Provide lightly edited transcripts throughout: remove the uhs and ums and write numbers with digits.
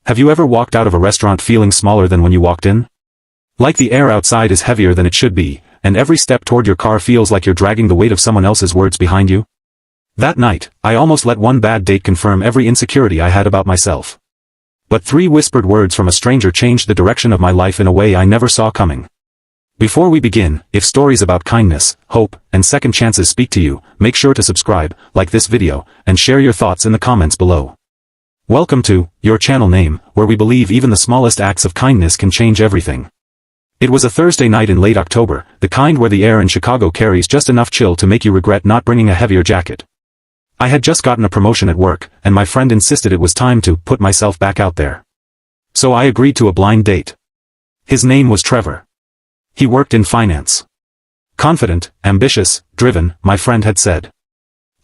Have you ever walked out of a restaurant feeling smaller than when you walked in? Like the air outside is heavier than it should be, and every step toward your car feels like you're dragging the weight of someone else's words behind you? That night, I almost let one bad date confirm every insecurity I had about myself. But 3 whispered words from a stranger changed the direction of my life in a way I never saw coming. Before we begin, if stories about kindness, hope, and second chances speak to you, make sure to subscribe, like this video, and share your thoughts in the comments below. Welcome to Your Channel Name, where we believe even the smallest acts of kindness can change everything. It was a Thursday night in late October, the kind where the air in Chicago carries just enough chill to make you regret not bringing a heavier jacket. I had just gotten a promotion at work, and my friend insisted it was time to put myself back out there. So I agreed to a blind date. His name was Trevor. He worked in finance. Confident, ambitious, driven, my friend had said.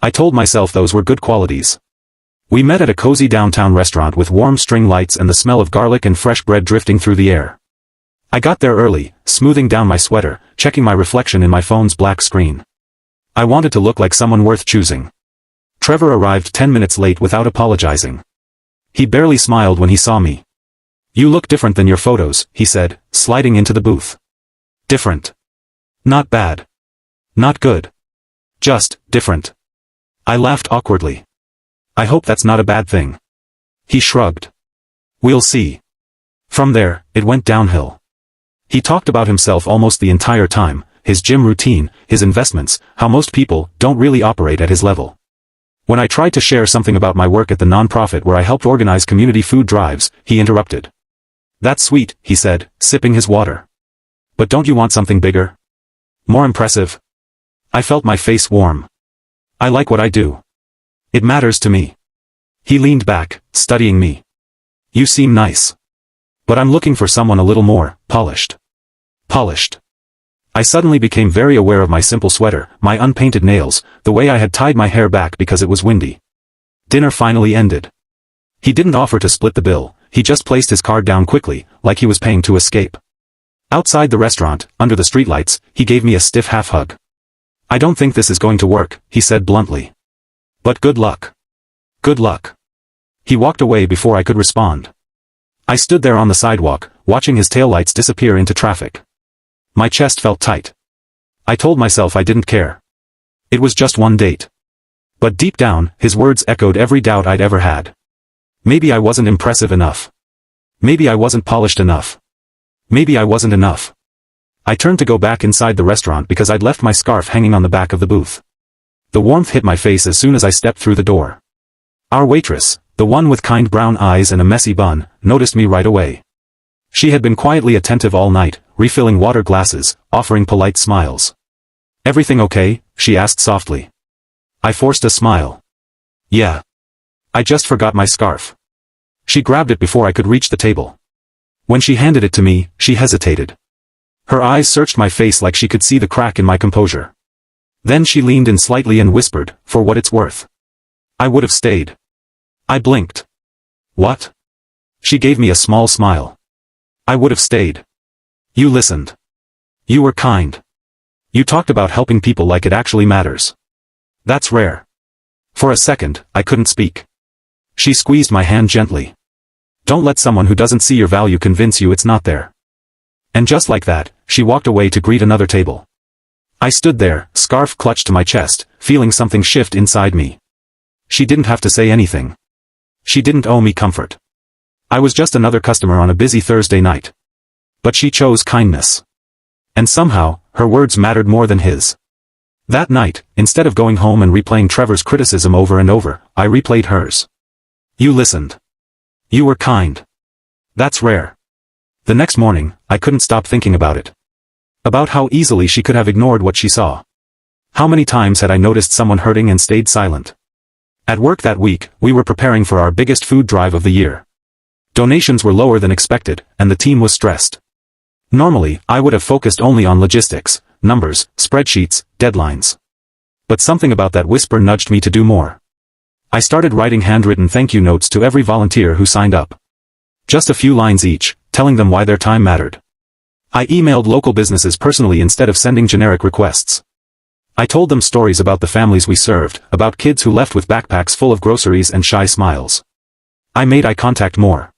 I told myself those were good qualities. We met at a cozy downtown restaurant with warm string lights and the smell of garlic and fresh bread drifting through the air. I got there early, smoothing down my sweater, checking my reflection in my phone's black screen. I wanted to look like someone worth choosing. Trevor arrived 10 minutes late without apologizing. He barely smiled when he saw me. "You look different than your photos," he said, sliding into the booth. Different. Not bad. Not good. Just different. I laughed awkwardly. I hope that's not a bad thing. He shrugged. We'll see. From there, it went downhill. He talked about himself almost the entire time, his gym routine, his investments, how most people don't really operate at his level. When I tried to share something about my work at the nonprofit where I helped organize community food drives, he interrupted. "That's sweet," he said, sipping his water. "But don't you want something bigger? More impressive?" I felt my face warm. I like what I do. It matters to me. He leaned back, studying me. "You seem nice. But I'm looking for someone a little more polished." Polished. I suddenly became very aware of my simple sweater, my unpainted nails, the way I had tied my hair back because it was windy. Dinner finally ended. He didn't offer to split the bill, he just placed his card down quickly, like he was paying to escape. Outside the restaurant, under the streetlights, he gave me a stiff half-hug. "I don't think this is going to work," he said bluntly. "But good luck." "Good luck." He walked away before I could respond. I stood there on the sidewalk, watching his taillights disappear into traffic. My chest felt tight. I told myself I didn't care. It was just one date. But deep down, his words echoed every doubt I'd ever had. Maybe I wasn't impressive enough. Maybe I wasn't polished enough. Maybe I wasn't enough. I turned to go back inside the restaurant because I'd left my scarf hanging on the back of the booth. The warmth hit my face as soon as I stepped through the door. Our waitress, the one with kind brown eyes and a messy bun, noticed me right away. She had been quietly attentive all night, refilling water glasses, offering polite smiles. "Everything okay?" she asked softly. I forced a smile. "Yeah. I just forgot my scarf." She grabbed it before I could reach the table. When she handed it to me, she hesitated. Her eyes searched my face like she could see the crack in my composure. Then she leaned in slightly and whispered, "For what it's worth." I would have stayed. I blinked. "What?" She gave me a small smile. "I would have stayed. You listened. You were kind. You talked about helping people like it actually matters. That's rare." For a second, I couldn't speak. She squeezed my hand gently. "Don't let someone who doesn't see your value convince you it's not there." And just like that, she walked away to greet another table. I stood there, scarf clutched to my chest, feeling something shift inside me. She didn't have to say anything. She didn't owe me comfort. I was just another customer on a busy Thursday night. But she chose kindness. And somehow, her words mattered more than his. That night, instead of going home and replaying Trevor's criticism over and over, I replayed hers. "You listened. You were kind. That's rare." The next morning, I couldn't stop thinking about it. About how easily she could have ignored what she saw. How many times had I noticed someone hurting and stayed silent? At work that week, we were preparing for our biggest food drive of the year. Donations were lower than expected, and the team was stressed. Normally, I would have focused only on logistics, numbers, spreadsheets, deadlines. But something about that whisper nudged me to do more. I started writing handwritten thank you notes to every volunteer who signed up. Just a few lines each, telling them why their time mattered. I emailed local businesses personally instead of sending generic requests. I told them stories about the families we served, about kids who left with backpacks full of groceries and shy smiles. I made eye contact more.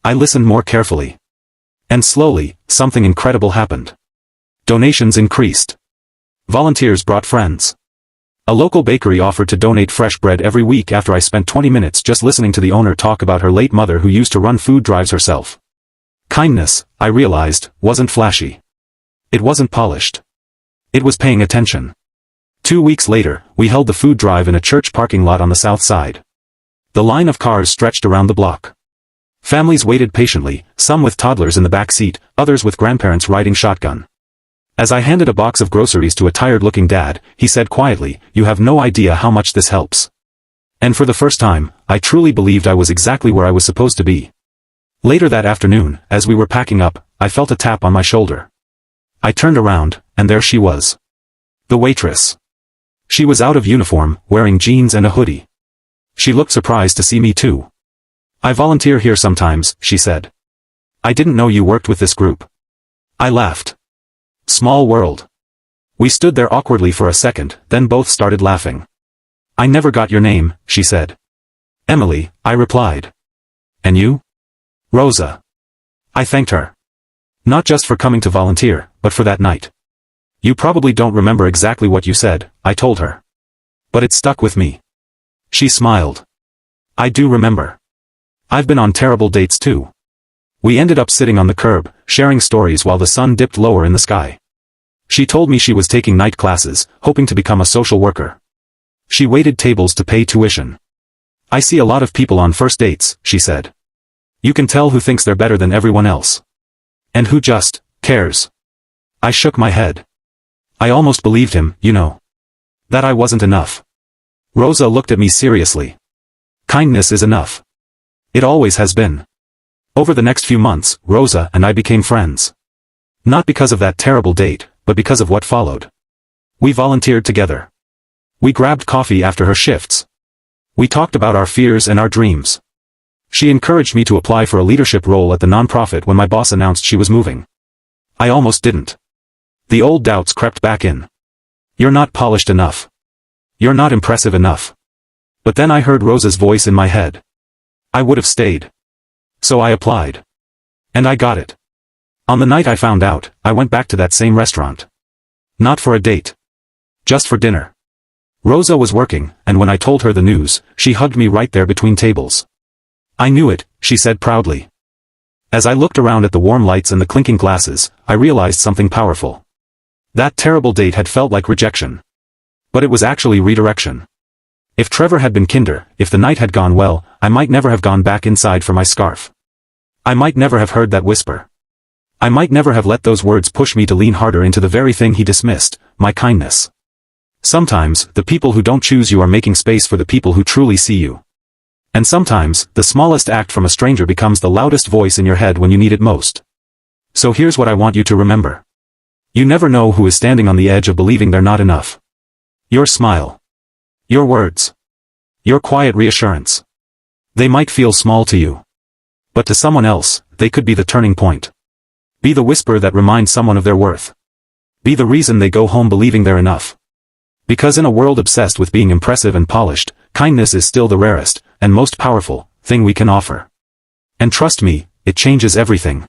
I listened more carefully. And slowly, something incredible happened. Donations increased. Volunteers brought friends. A local bakery offered to donate fresh bread every week after I spent 20 minutes just listening to the owner talk about her late mother who used to run food drives herself. Kindness, I realized, wasn't flashy. It wasn't polished. It was paying attention. 2 weeks later, we held the food drive in a church parking lot on the south side. The line of cars stretched around the block. Families waited patiently, some with toddlers in the back seat, others with grandparents riding shotgun. As I handed a box of groceries to a tired-looking dad, he said quietly, "You have no idea how much this helps." And for the first time, I truly believed I was exactly where I was supposed to be. Later that afternoon, as we were packing up, I felt a tap on my shoulder. I turned around, and there she was. The waitress. She was out of uniform, wearing jeans and a hoodie. She looked surprised to see me too. "I volunteer here sometimes," she said. "I didn't know you worked with this group." I laughed. Small world. We stood there awkwardly for a second, then both started laughing. "I never got your name," she said. "Emily," I replied. "And you?" "Rosa." I thanked her. Not just for coming to volunteer, but for that night. "You probably don't remember exactly what you said," I told her. "But it stuck with me." She smiled. "I do remember. I've been on terrible dates too." We ended up sitting on the curb, sharing stories while the sun dipped lower in the sky. She told me she was taking night classes, hoping to become a social worker. She waited tables to pay tuition. "I see a lot of people on first dates," she said. "You can tell who thinks they're better than everyone else. And who just cares." I shook my head. I almost believed him, you know. That I wasn't enough. Rosa looked at me seriously. "Kindness is enough. It always has been." Over the next few months, Rosa and I became friends. Not because of that terrible date, but because of what followed. We volunteered together. We grabbed coffee after her shifts. We talked about our fears and our dreams. She encouraged me to apply for a leadership role at the nonprofit when my boss announced she was moving. I almost didn't. The old doubts crept back in. "You're not polished enough. You're not impressive enough." But then I heard Rosa's voice in my head. I would have stayed. So I applied. And I got it. On the night I found out, I went back to that same restaurant. Not for a date. Just for dinner. Rosa was working, and when I told her the news, she hugged me right there between tables. "I knew it," she said proudly. As I looked around at the warm lights and the clinking glasses, I realized something powerful. That terrible date had felt like rejection. But it was actually redirection. If Trevor had been kinder, if the night had gone well, I might never have gone back inside for my scarf. I might never have heard that whisper. I might never have let those words push me to lean harder into the very thing he dismissed, my kindness. Sometimes, the people who don't choose you are making space for the people who truly see you. And sometimes, the smallest act from a stranger becomes the loudest voice in your head when you need it most. So here's what I want you to remember. You never know who is standing on the edge of believing they're not enough. Your smile. Your words. Your quiet reassurance. They might feel small to you. But to someone else, they could be the turning point. Be the whisper that reminds someone of their worth. Be the reason they go home believing they're enough. Because in a world obsessed with being impressive and polished, kindness is still the rarest, and most powerful, thing we can offer. And trust me, it changes everything.